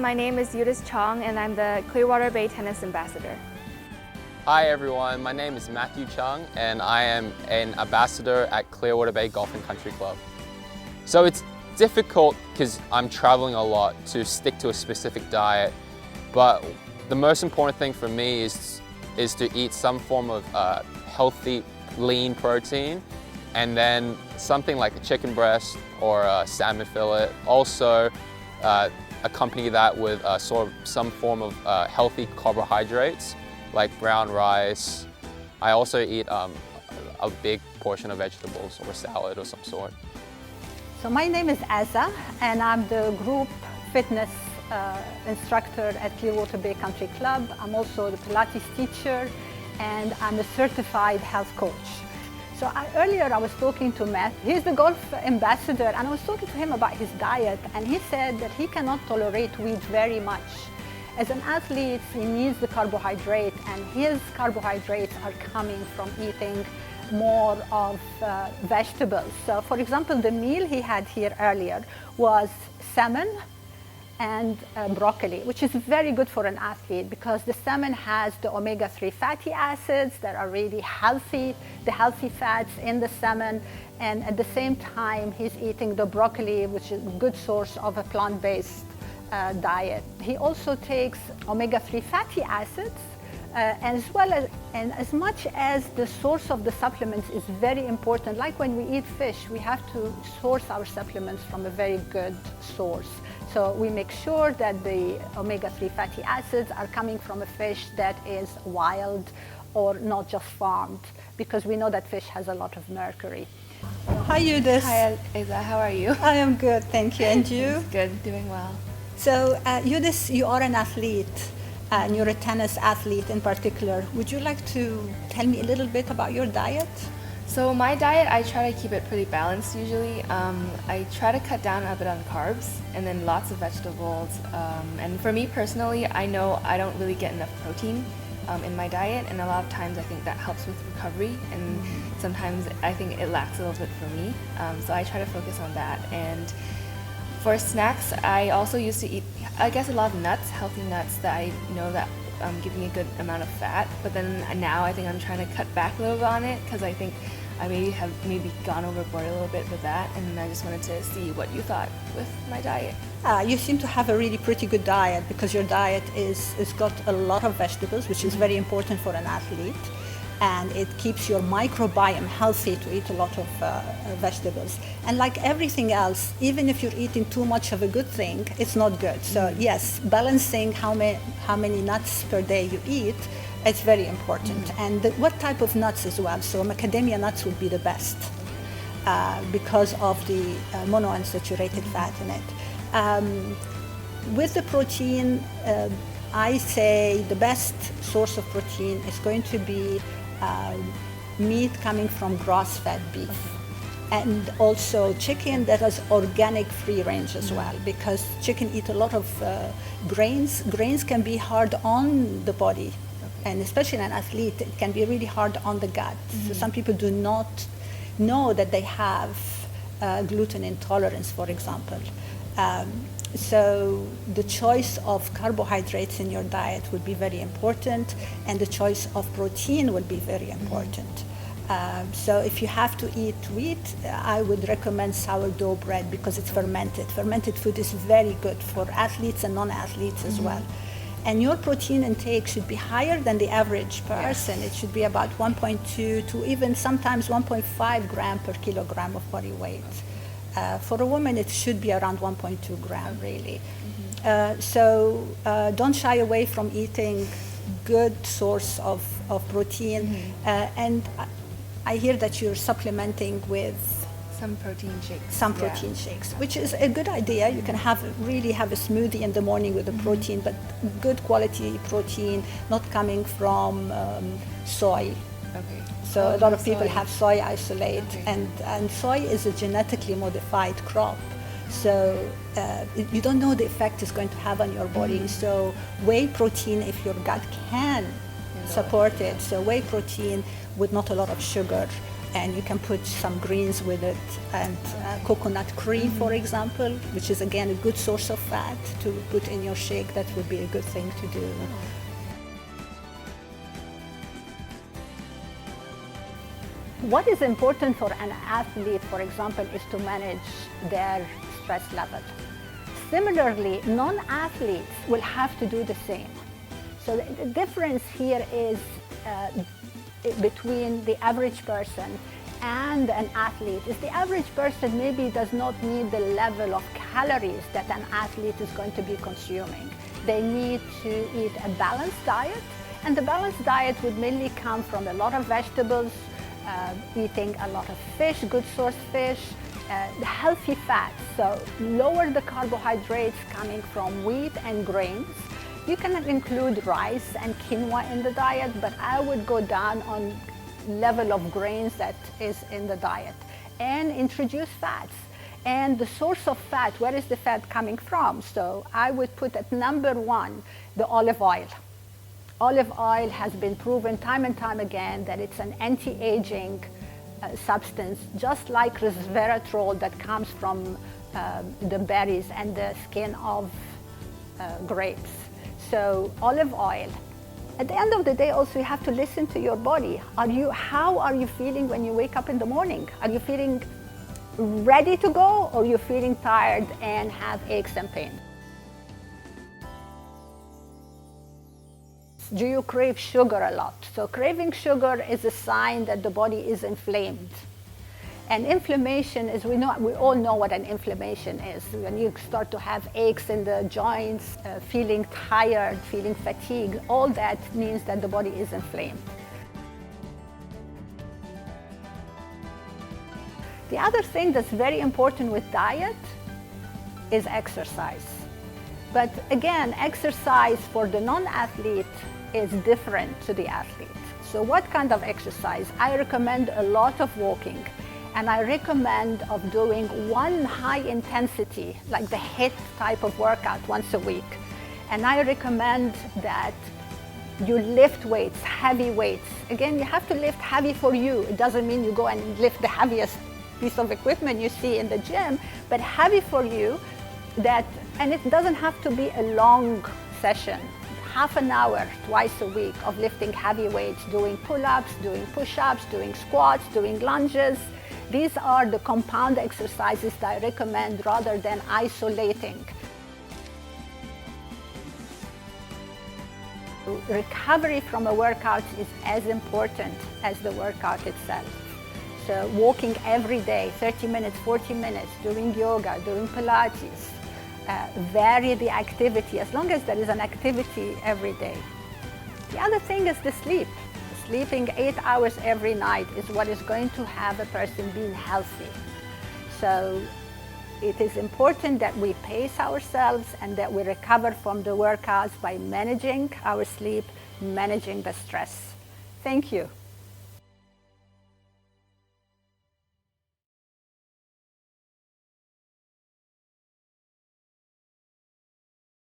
my name is Eudice and I'm the Clearwater Bay Tennis Ambassador. Hi everyone, my name is Matthew Chung and I am an ambassador at Clearwater Bay Golf and Country Club. So it's difficult because I'm traveling a lot to stick to a specific diet, but the most important thing for me is to eat some form of healthy, lean protein, and then something like a chicken breast or a salmon fillet. Also accompany that with sort of some form of healthy carbohydrates like brown rice. I also eat a big portion of vegetables or salad or some sort. So my name is Azza and I'm the group fitness instructor at Clearwater Bay Country Club. I'm also the Pilates teacher and I'm a certified health coach. So earlier I was talking to Matt, he's the golf ambassador, and I was talking to him about his diet, and he said that he cannot tolerate wheat very much. As an athlete, he needs the carbohydrate, and his carbohydrates are coming from eating more of vegetables. So for example, the meal he had here earlier was salmon and broccoli, which is very good for an athlete because the salmon has the omega-3 fatty acids that are really healthy, the healthy fats in the salmon, and at the same time he's eating the broccoli, which is a good source of a plant-based diet. He also takes omega-3 fatty acids, and as much as the source of the supplements is very important, like when we eat fish, we have to source our supplements from a very good source. So we make sure that the omega-3 fatty acids are coming from a fish that is wild or not just farmed, because we know that fish has a lot of mercury. Hi Eudice. Hi Azza, how are you? I am good, thank you. And you? Good, doing well. So Eudice, you are an athlete, and you're a tennis athlete in particular. Would you like to tell me a little bit about your diet? So my diet, I try to keep it pretty balanced usually. I try to cut down a bit on carbs and then lots of vegetables. And for me personally, I know I don't really get enough protein in my diet, and a lot of times I think that helps with recovery, and sometimes I think it lacks a little bit for me. So I try to focus on that. And for snacks, I also used to eat, I guess, a lot of nuts, healthy nuts that I know that give me a good amount of fat. But then now I think I'm trying to cut back a little bit on it because I think I have gone overboard a little bit with that, and I just wanted to see what you thought with my diet. You seem to have a really pretty good diet because your diet is got a lot of vegetables, which is very important for an athlete, and it keeps your microbiome healthy to eat a lot of vegetables. And like everything else, even if you're eating too much of a good thing, it's not good. So yes, balancing how many nuts per day you eat, it's very important. And what type of nuts as well. So macadamia nuts would be the best because of the monounsaturated fat in it. With the protein, I say the best source of protein is going to be meat coming from grass-fed beef. And also chicken that is organic free range as well, because chicken eat a lot of grains. Grains can be hard on the body. And especially in an athlete, it can be really hard on the gut. So some people do not know that they have gluten intolerance, for example. So the choice of carbohydrates in your diet would be very important, and the choice of protein would be very important. So if you have to eat wheat, I would recommend sourdough bread because it's fermented. Fermented food is very good for athletes and non-athletes as well. And your protein intake should be higher than the average person. It should be about 1.2 to even sometimes 1.5 gram per kilogram of body weight. For a woman, it should be around 1.2 gram, really. So don't shy away from eating good source of protein. And I hear that you're supplementing with some protein shakes. Some protein shakes, which is a good idea. You can really have a smoothie in the morning with the protein, but good quality protein, not coming from soy. Okay. So a lot of people have soy isolate, okay. and soy is a genetically modified crop. So you don't know the effect it's going to have on your body. So whey protein, if your gut can support it. So whey protein with not a lot of sugar and you can put some greens with it, and coconut cream, for example, which is again a good source of fat to put in your shake. That would be a good thing to do. What is important for an athlete, for example, is to manage their stress level. Similarly, non-athletes will have to do the same. So the difference here is between the average person and an athlete is the average person maybe does not need the level of calories that an athlete is going to be consuming. They need to eat a balanced diet, and the balanced diet would mainly come from a lot of vegetables, eating a lot of fish, good source fish, healthy fats, so lower the carbohydrates coming from wheat and grains. You can include rice and quinoa in the diet, but I would go down on level of grains that is in the diet, and introduce fats. And the source of fat, where is the fat coming from? So I would put at number one, the olive oil. Olive oil has been proven time and time again that it's an anti-aging substance, just like resveratrol that comes from the berries and the skin of grapes. So olive oil. At the end of the day, also you have to listen to your body. How are you feeling when you wake up in the morning? Are you feeling ready to go, or are you feeling tired and have aches and pains? Do you crave sugar a lot? So craving sugar is a sign that the body is inflamed. And inflammation is, we all know what an inflammation is. When you start to have aches in the joints, feeling tired, feeling fatigued, all that means that the body is inflamed. The other thing that's very important with diet is exercise. But again, exercise for the non-athlete is different to the athlete. So what kind of exercise? I recommend a lot of walking. And I recommend of doing one high intensity, like the HIIT type of workout once a week. And I recommend that you lift weights, heavy weights. Again, you have to lift heavy for you. It doesn't mean you go and lift the heaviest piece of equipment you see in the gym, but heavy for you, and it doesn't have to be a long session. Half an hour, twice a week of lifting heavy weights, doing pull-ups, doing push-ups, doing squats, doing lunges. These are the compound exercises that I recommend rather than isolating. Recovery from a workout is as important as the workout itself. So walking every day, 30 minutes, 40 minutes, doing yoga, doing Pilates, vary the activity as long as there is an activity every day. The other thing is the sleep. Sleeping 8 hours every night is what is going to have a person being healthy. So it is important that we pace ourselves and that we recover from the workouts by managing our sleep, managing the stress. Thank you.